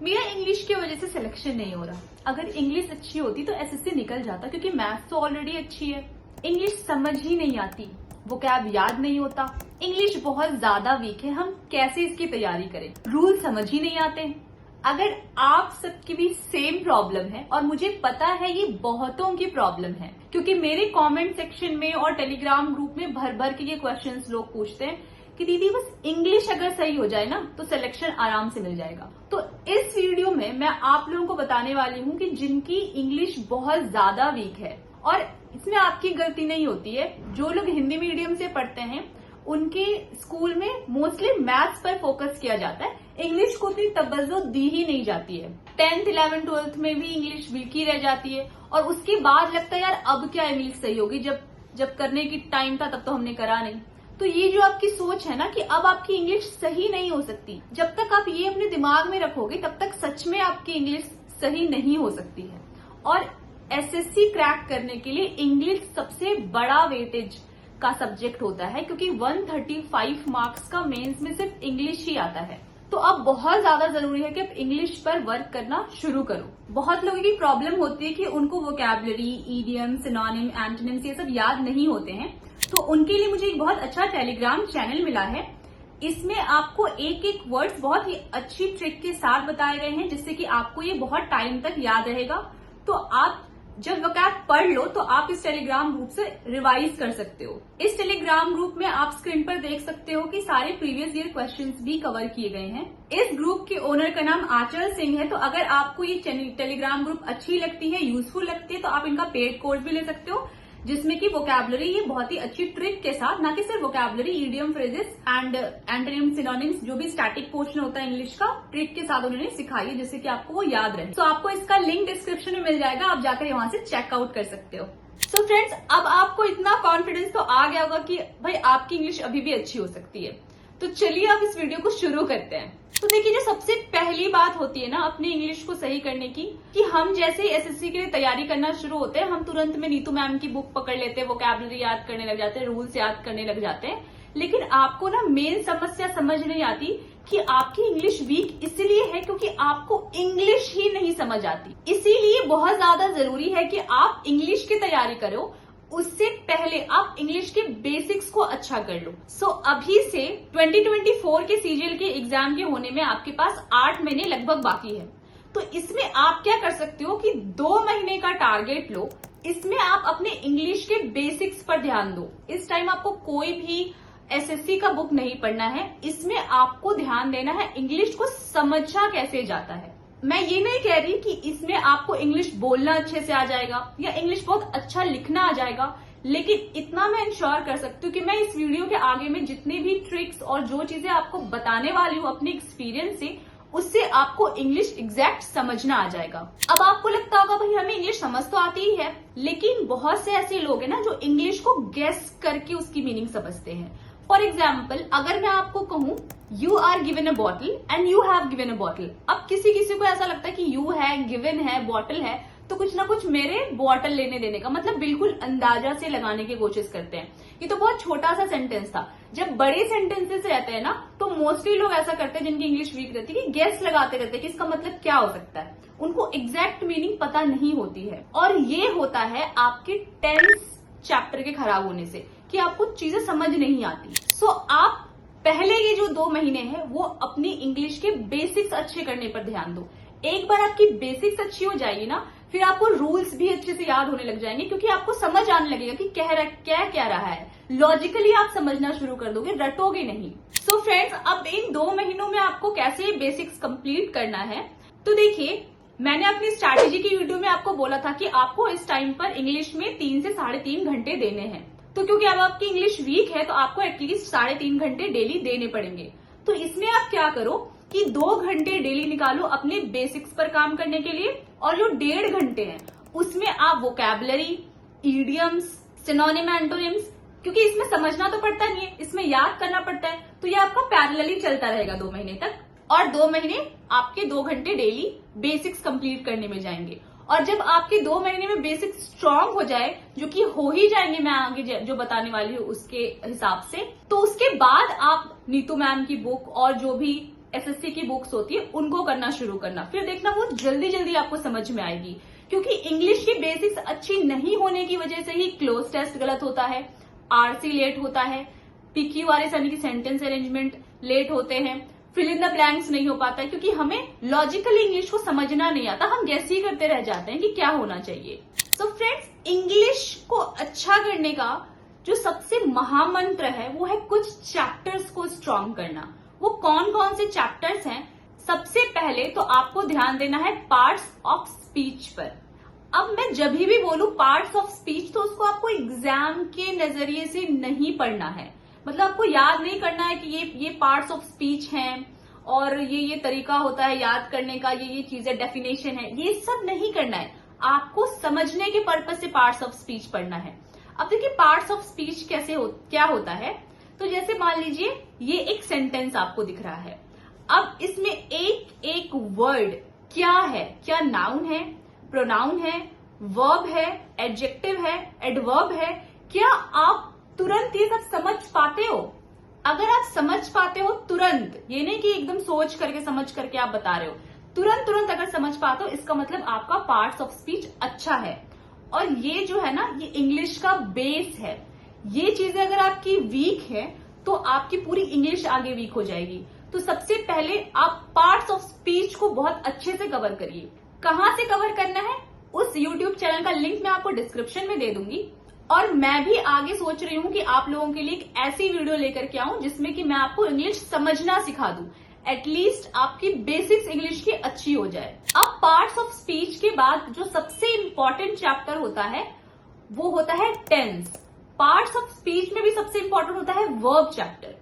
मेरा इंग्लिश की वजह से सिलेक्शन नहीं हो रहा। अगर इंग्लिश अच्छी होती तो एसएससी निकल जाता, क्योंकि मैथ्स तो ऑलरेडी अच्छी है। इंग्लिश समझ ही नहीं आती, वोकैब याद नहीं होता, इंग्लिश बहुत ज्यादा वीक है, हम कैसे इसकी तैयारी करें, रूल समझ ही नहीं आते। अगर आप सबकी भी सेम प्रॉब्लम है, और मुझे पता है ये बहुतों की प्रॉब्लम है, क्योंकि मेरे कमेंट सेक्शन में और टेलीग्राम ग्रुप में भर भर के ये क्वेश्चंस लोग पूछते हैं कि दीदी बस इंग्लिश अगर सही हो जाए ना तो सिलेक्शन आराम से मिल जाएगा। तो इस वीडियो में मैं आप लोगों को बताने वाली हूँ कि जिनकी इंग्लिश बहुत ज्यादा वीक है, और इसमें आपकी गलती नहीं होती है, जो लोग हिंदी मीडियम से पढ़ते हैं उनके स्कूल में मोस्टली मैथ्स पर फोकस किया जाता है, इंग्लिश को इतनी तवज्जो दी ही नहीं जाती है। 10th 11th 12th में भी इंग्लिश वीक ही रह जाती है, और उसके बाद लगता है यार अब क्या इंग्लिश सही होगी, जब करने की टाइम था तब तो हमने करा नहीं। तो ये जो आपकी सोच है ना कि अब आपकी इंग्लिश सही नहीं हो सकती, जब तक आप ये अपने दिमाग में रखोगे तब तक सच में आपकी इंग्लिश सही नहीं हो सकती है। और एसएससी क्रैक करने के लिए इंग्लिश सबसे बड़ा वेटेज का सब्जेक्ट होता है, क्योंकि 135 मार्क्स का मेंस में सिर्फ इंग्लिश ही आता है। तो अब बहुत ज्यादा जरूरी है कि आप इंग्लिश पर वर्क करना शुरू करो। बहुत लोगों की प्रॉब्लम होती है कि उनको वोकैबुलरी, इडियम, सिनोनिम, एंटोनिम्स ये सब याद नहीं होते हैं, तो उनके लिए मुझे एक बहुत अच्छा टेलीग्राम चैनल मिला है। इसमें आपको एक एक वर्ड्स बहुत ही अच्छी ट्रिक के साथ बताए गए हैं, जिससे कि आपको ये बहुत टाइम तक याद रहेगा। तो आप जब वोकैब पढ़ लो तो आप इस टेलीग्राम ग्रुप से रिवाइज कर सकते हो। इस टेलीग्राम ग्रुप में आप स्क्रीन पर देख सकते हो कि सारे प्रीवियस ईयर क्वेश्चंस भी कवर किए गए हैं। इस ग्रुप के ओनर का नाम आंचल सिंह है। तो अगर आपको ये टेलीग्राम ग्रुप अच्छी लगती है, यूजफुल लगती है, तो आप इनका पेड कोर्स भी ले सकते हो, जिसमें कि वोकैबुलरी ये बहुत ही अच्छी ट्रिक के साथ, ना कि सिर्फ vocabulary, idiom, phrases and antonym, synonyms, जो भी स्टैटिक पोर्शन होता है इंग्लिश का, ट्रिक के साथ उन्होंने सिखाई है, जिससे कि आपको वो याद रहे। तो आपको इसका लिंक डिस्क्रिप्शन में मिल जाएगा, आप जाकर वहां से चेकआउट कर सकते हो। सो फ्रेंड्स, अब आपको इतना कॉन्फिडेंस तो आ गया होगा कि भाई आपकी इंग्लिश अभी भी अच्छी हो सकती है। तो चलिए अब इस वीडियो को शुरू करते हैं। तो देखिए, जो सबसे पहली बात होती है ना अपनी इंग्लिश को सही करने की, कि हम जैसे ही एसएससी के लिए तैयारी करना शुरू होते हैं, हम तुरंत में नीतू मैम की बुक पकड़ लेते हैं, वोकैबुलरी याद करने लग जाते हैं, रूल्स याद करने लग जाते हैं। लेकिन आपको ना मेन समस्या समझ नहीं आती कि आपकी इंग्लिश वीक इसलिए है क्योंकि आपको इंग्लिश ही नहीं समझ आती। इसीलिए बहुत ज्यादा जरूरी है कि आप इंग्लिश की तैयारी करो, उससे पहले आप इंग्लिश के बेसिक्स को अच्छा कर लो। सो अभी से 2024 के सीजीएल के एग्जाम के होने में आपके पास 8 महीने लगभग बाकी है। तो इसमें आप क्या कर सकते हो कि 2 महीने का टारगेट लो, इसमें आप अपने इंग्लिश के बेसिक्स पर ध्यान दो। इस टाइम आपको कोई भी एसएससी का बुक नहीं पढ़ना है, इसमें आपको ध्यान देना है इंग्लिश को समझा कैसे जाता है। मैं ये नहीं कह रही कि इसमें आपको इंग्लिश बोलना अच्छे से आ जाएगा या इंग्लिश बहुत अच्छा लिखना आ जाएगा, लेकिन इतना मैं इंश्योर कर सकती हूँ कि मैं इस वीडियो के आगे में जितने भी ट्रिक्स और जो चीजें आपको बताने वाली हूँ अपने एक्सपीरियंस से, उससे आपको इंग्लिश एग्जैक्ट समझना आ जाएगा। अब आपको लगता होगा भाई हमें इंग्लिश समझ तो आती ही है, लेकिन बहुत से ऐसे लोग हैं ना जो इंग्लिश को गेस करके उसकी मीनिंग समझते हैं। फॉर एग्जाम्पल, अगर मैं आपको कहूं you are given a bottle and you have given a bottle, अब किसी किसी को ऐसा लगता है कि यू है, गिवन है, बॉटल है, तो कुछ ना कुछ मेरे बॉटल लेने देने का मतलब बिल्कुल अंदाजा से लगाने की कोशिश करते हैं। ये तो बहुत छोटा सा सेंटेंस था। जब बड़े सेंटेंसेस रहते हैं ना, तो मोस्टली लोग ऐसा करते हैं जिनकी इंग्लिश वीक रहती है कि गेस लगाते रहते हैं कि इसका मतलब क्या हो सकता है, उनको एग्जैक्ट मीनिंग पता नहीं होती है। और ये होता है आपके 10th चैप्टर के खराब होने से, कि आपको चीजें समझ नहीं आती। सो आप पहले ये जो 2 महीने हैं वो अपनी इंग्लिश के बेसिक्स अच्छे करने पर ध्यान दो। एक बार आपकी बेसिक्स अच्छी हो जाएगी ना, फिर आपको रूल्स भी अच्छे से याद होने लग जाएंगे, क्योंकि आपको समझ आने लगेगा कि क्या रहा है। लॉजिकली आप समझना शुरू कर दोगे, रटोगे नहीं। सो फ्रेंड्स, अब इन 2 महीनों में आपको कैसे बेसिक्स कंप्लीट करना है, तो देखिए, मैंने अपनी स्ट्रैटेजी की वीडियो में आपको बोला था कि आपको इस टाइम पर इंग्लिश में 3 से 3.5 घंटे देने हैं। तो क्योंकि अब आपकी इंग्लिश वीक है तो आपको एटलीस्ट 3.5 घंटे डेली देने पड़ेंगे। तो इसमें आप क्या करो कि 2 घंटे डेली निकालो अपने बेसिक्स पर काम करने के लिए, और जो 1.5 घंटे हैं उसमें आप वोकैबुलरी, इडियम्स, सिनोनिम, एंटोनिम्स, क्योंकि इसमें समझना तो पड़ता नहीं है, इसमें याद करना पड़ता है, तो ये आपका पैरेलली चलता रहेगा 2 महीने तक। और 2 महीने आपके 2 घंटे डेली बेसिक्स कंप्लीट करने में जाएंगे। और जब आपके 2 महीने में बेसिक स्ट्रांग हो जाए, जो कि हो ही जाएंगे, मैं आगे जो बताने वाली हूँ उसके हिसाब से, तो उसके बाद आप नीतू मैम की बुक और जो भी एसएससी की बुक्स होती है उनको करना शुरू करना, फिर देखना वो जल्दी जल्दी आपको समझ में आएगी। क्योंकि इंग्लिश की बेसिक्स अच्छी नहीं होने की वजह से ही क्लोज टेस्ट गलत होता है, आरसी लेट होता है, पीक्यूआरएस यानी कि सेंटेंस अरेंजमेंट लेट होते हैं, फिल इन द ब्लैंक्स नहीं हो पाता है, क्योंकि हमें लॉजिकली इंग्लिश को समझना नहीं आता, हम गैस ही करते रह जाते हैं कि क्या होना चाहिए। सो फ्रेंड्स, इंग्लिश को अच्छा करने का जो सबसे महामंत्र है वो है कुछ चैप्टर्स को स्ट्रॉन्ग करना। वो कौन कौन से चैप्टर्स हैं? सबसे पहले तो आपको ध्यान देना है पार्ट्स ऑफ स्पीच पर। अब मैं जब भी बोलूं पार्ट्स ऑफ स्पीच, तो उसको आपको एग्जाम के नजरिए से नहीं पढ़ना है। मतलब आपको याद नहीं करना है कि ये पार्ट्स ऑफ स्पीच हैं और ये तरीका होता है याद करने का, ये चीजें डेफिनेशन है, ये सब नहीं करना है। आपको समझने के पर्पज से पार्ट्स ऑफ स्पीच पढ़ना है। अब देखिए पार्ट्स ऑफ स्पीच क्या होता है। तो जैसे मान लीजिए ये एक सेंटेंस आपको दिख रहा है। अब इसमें एक एक वर्ड क्या है, क्या नाउन है, प्रोनाउन है, वर्ब है, एडजेक्टिव है, एडवर्ब है, क्या आप तुरंत ये सब समझ पाते हो? अगर आप समझ पाते हो तुरंत, ये नहीं कि एकदम सोच करके समझ करके आप बता रहे हो, तुरंत अगर समझ पाते हो, इसका मतलब आपका पार्ट्स ऑफ स्पीच अच्छा है। और ये जो है ना, ये इंग्लिश का बेस है। ये चीजें अगर आपकी वीक है तो आपकी पूरी इंग्लिश आगे वीक हो जाएगी। तो सबसे पहले आप पार्ट्स ऑफ स्पीच को बहुत अच्छे से कवर करिए। कहां से कवर करना है? उस यूट्यूब चैनल का लिंक मैं आपको डिस्क्रिप्शन में दे दूंगी। और मैं भी आगे सोच रही हूं कि आप लोगों के लिए एक ऐसी वीडियो लेकर के आऊं जिसमें कि मैं आपको इंग्लिश समझना सिखा दूं, एटलीस्ट आपकी बेसिक्स इंग्लिश की अच्छी हो जाए। अब पार्ट्स ऑफ स्पीच के बाद जो सबसे इंपॉर्टेंट चैप्टर होता है वो होता है टेंस। पार्ट्स ऑफ स्पीच में भी सबसे इंपॉर्टेंट होता है वर्ब चैप्टर,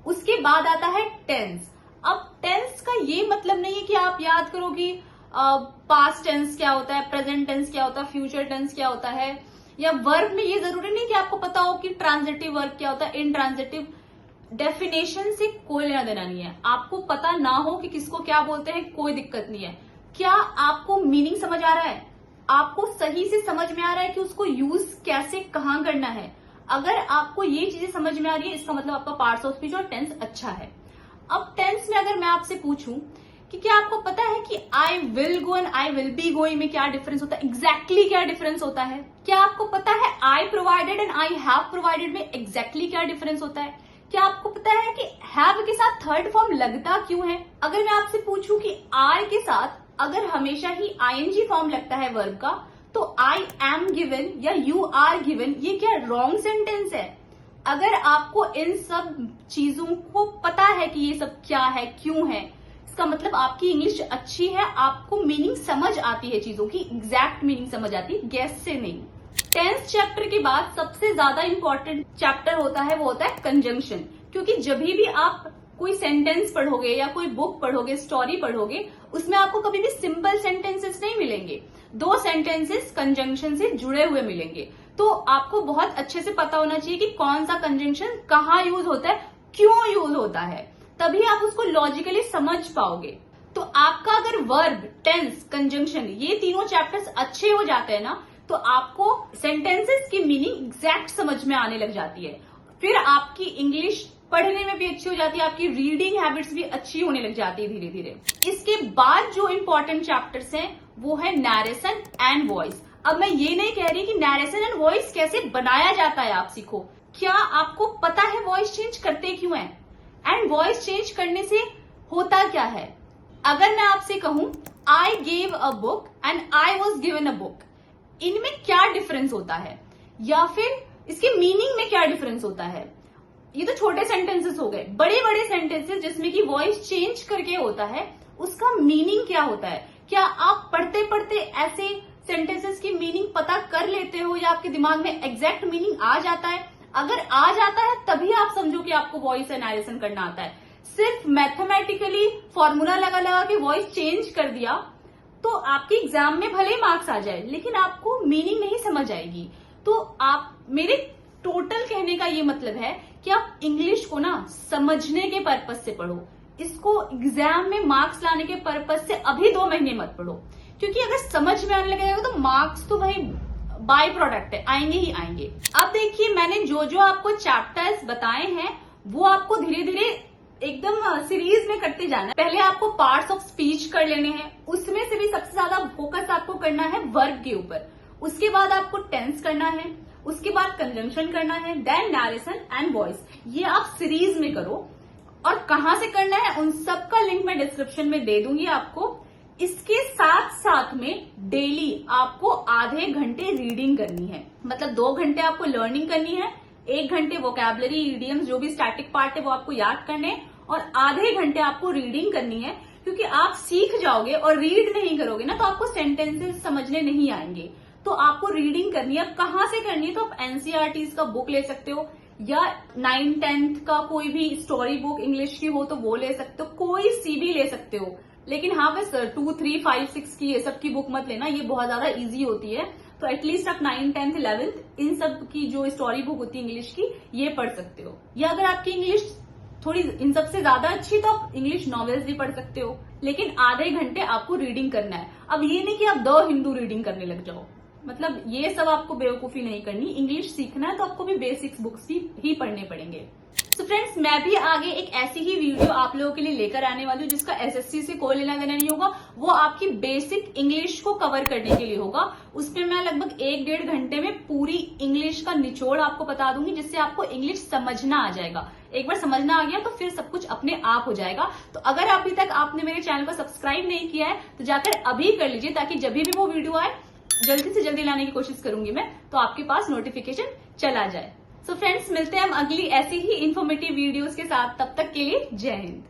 उसके बाद आता है टेंस। अब टेंस का ये मतलब नहीं है कि आप याद करो कि पास्ट टेंस क्या होता है, प्रेजेंट टेंस क्या होता है, फ्यूचर टेंस क्या होता है, या वर्ब में ये जरूरी नहीं कि आपको पता हो कि ट्रांजिटिव वर्ब क्या होता है, इनट्रांजिटिव। डेफिनेशन से कोई लेना देना नहीं है। आपको पता ना हो कि किसको क्या बोलते हैं, कोई दिक्कत नहीं है। क्या आपको मीनिंग समझ आ रहा है? आपको सही से समझ में आ रहा है कि उसको यूज कैसे कहां करना है? अगर आपको ये चीजें समझ में आ रही है, इसका मतलब आपका पार्ट्स ऑफ स्पीच और टेंस अच्छा है। अब टेंस में अगर मैं आपसे पूछूं कि क्या आपको पता है कि I will go and I will be going में क्या डिफरेंस होता है, एग्जैक्टली क्या डिफरेंस होता है? क्या आपको पता है I provided and I have provided में एग्जैक्टली क्या डिफरेंस होता है? क्या आपको पता है कि हैव के साथ थर्ड फॉर्म लगता क्यों है? अगर मैं आपसे पूछूं कि आर के साथ अगर हमेशा ही आईएनजी फॉर्म लगता है वर्ब का, तो आई एम गिवन या यू आर गिवन, ये क्या रॉन्ग सेंटेंस है? अगर आपको इन सब चीजों को पता है कि ये सब क्या है, क्यों है, इसका मतलब आपकी इंग्लिश अच्छी है, आपको मीनिंग समझ आती है, चीजों की एग्जैक्ट मीनिंग समझ आती है, गेस से नहीं। टेंथ चैप्टर के बाद सबसे ज्यादा इंपॉर्टेंट चैप्टर होता है वो होता है कंजंक्शन। क्योंकि जब भी आप कोई सेंटेंस पढ़ोगे या कोई बुक पढ़ोगे, स्टोरी पढ़ोगे, उसमें आपको कभी भी सिंपल सेंटेंसेस नहीं मिलेंगे, दो सेंटेंसेस कंजंक्शन से जुड़े हुए मिलेंगे। तो आपको बहुत अच्छे से पता होना चाहिए कि कौन सा कंजंक्शन कहाँ यूज होता है, क्यों यूज होता है, तभी आप उसको लॉजिकली समझ पाओगे। तो आपका अगर वर्ब, टेंस, कंजंक्शन ये तीनों चैप्टर्स अच्छे हो जाते हैं ना, तो आपको सेंटेंसेस की मीनिंग एग्जैक्ट समझ में आने लग जाती है। फिर आपकी इंग्लिश पढ़ने में भी अच्छी हो जाती है, आपकी रीडिंग हैबिट्स भी अच्छी होने लग जाती है धीरे धीरे। इसके बाद जो इंपॉर्टेंट चैप्टर्स हैं वो है नैरेशन एंड वॉइस। अब मैं ये नहीं कह रही कि नैरेशन एंड वॉइस कैसे बनाया जाता है आप सीखो। क्या आपको पता है वॉइस चेंज करते क्यों है, एंड वॉइस चेंज करने से होता क्या है? अगर मैं आपसे कहूं I gave a book and I was given a book, इनमें क्या डिफरेंस होता है, या फिर इसके मीनिंग में क्या डिफरेंस होता है? ये तो छोटे सेंटेंसेस हो गए। बड़े बड़े सेंटेंसेस जिसमें कि वॉइस चेंज करके होता है, उसका मीनिंग क्या होता है? क्या आप पढ़ते पढ़ते ऐसे सेंटेंसेस की मीनिंग पता कर लेते हो, या आपके दिमाग में एग्जैक्ट मीनिंग आ जाता है? अगर आ जाता है तभी आप समझो कि आपको वॉइस एनालिसिस करना आता है। सिर्फ मैथमेटिकली फॉर्मूला लगा लगा के वॉइस चेंज कर दिया तो आपके एग्जाम में भले ही मार्क्स आ जाए, लेकिन आपको मीनिंग नहीं समझ आएगी। तो आप, मेरे टोटल कहने का ये मतलब है कि आप इंग्लिश को ना समझने के पर्पज से पढ़ो, इसको एग्जाम में मार्क्स लाने के पर्पज से अभी 2 महीने मत पढ़ो। क्योंकि अगर समझ में आने लगेगा तो मार्क्स तो भाई बाय प्रोडक्ट है, आएंगे ही आएंगे। अब देखिए मैंने जो जो आपको चैप्टर्स बताए हैं वो आपको धीरे धीरे एकदम सीरीज में करते जाना है। पहले आपको पार्ट्स ऑफ स्पीच कर लेने हैं, उसमें से भी सबसे ज्यादा फोकस आपको करना है वर्ब के ऊपर। उसके बाद आपको टेंस करना है, उसके बाद कंजंक्शन करना है, देन नैरेशन एंड वॉइस। ये आप सीरीज में करो। और कहां से करना है उन सब का लिंक मैं डिस्क्रिप्शन में दे दूंगी आपको। इसके साथ साथ में डेली आपको आधे घंटे रीडिंग करनी है, मतलब 2 घंटे आपको लर्निंग करनी है, 1 घंटे वोकैबुलरी इडियम्स जो भी स्टैटिक पार्ट है वो आपको याद करने, और आधे घंटे आपको रीडिंग करनी है। क्योंकि आप सीख जाओगे और रीड नहीं करोगे ना तो आपको सेंटेंसेस समझने नहीं आएंगे। तो आपको रीडिंग करनी है। अब कहां से करनी है तो आप एनसीईआरटी का बुक ले सकते हो, या 9th-10th का कोई भी स्टोरी बुक इंग्लिश की हो तो वो ले सकते हो, कोई सी भी ले सकते हो। लेकिन हाँ बस 2, 3, 5, 6 की ये सब की बुक मत लेना, ये बहुत ज्यादा इजी होती है। तो एटलीस्ट आप 9th, 10th, 11th इन सब की जो स्टोरी बुक होती है इंग्लिश की ये पढ़ सकते हो। या अगर आपकी इंग्लिश थोड़ी इन सबसे ज्यादा अच्छी तो आप इंग्लिश नॉवेल्स भी पढ़ सकते हो। लेकिन आधे घंटे आपको रीडिंग करना है। अब ये नहीं कि आप द हिंदू रीडिंग करने लग जाओ, मतलब ये सब आपको बेवकूफी नहीं करनी। इंग्लिश सीखना है तो आपको भी बेसिक्स बुक्स ही पढ़ने पड़ेंगे। तो फ्रेंड्स, मैं भी आगे एक ऐसी ही वीडियो आप लोगों के लिए लेकर आने वाली हूँ जिसका एसएससी से कोई लेना देना नहीं होगा। वो आपकी बेसिक इंग्लिश को कवर करने के लिए होगा। उसमें मैं लगभग 1-1.5 घंटे में पूरी इंग्लिश का निचोड़ आपको बता दूंगी, जिससे आपको इंग्लिश समझना आ जाएगा। एक बार समझना आ गया तो फिर सब कुछ अपने आप हो जाएगा। तो अगर अभी तक आपने मेरे चैनल को सब्सक्राइब नहीं किया है तो जाकर अभी कर लीजिए, ताकि जब भी वो वीडियो आए जल्दी से जल्दी लाने की कोशिश करूंगी मैं, तो आपके पास नोटिफिकेशन चला जाए। सो फ्रेंड्स, मिलते हैं हम अगली ऐसी ही इन्फॉर्मेटिव वीडियोस के साथ। तब तक के लिए जय हिंद।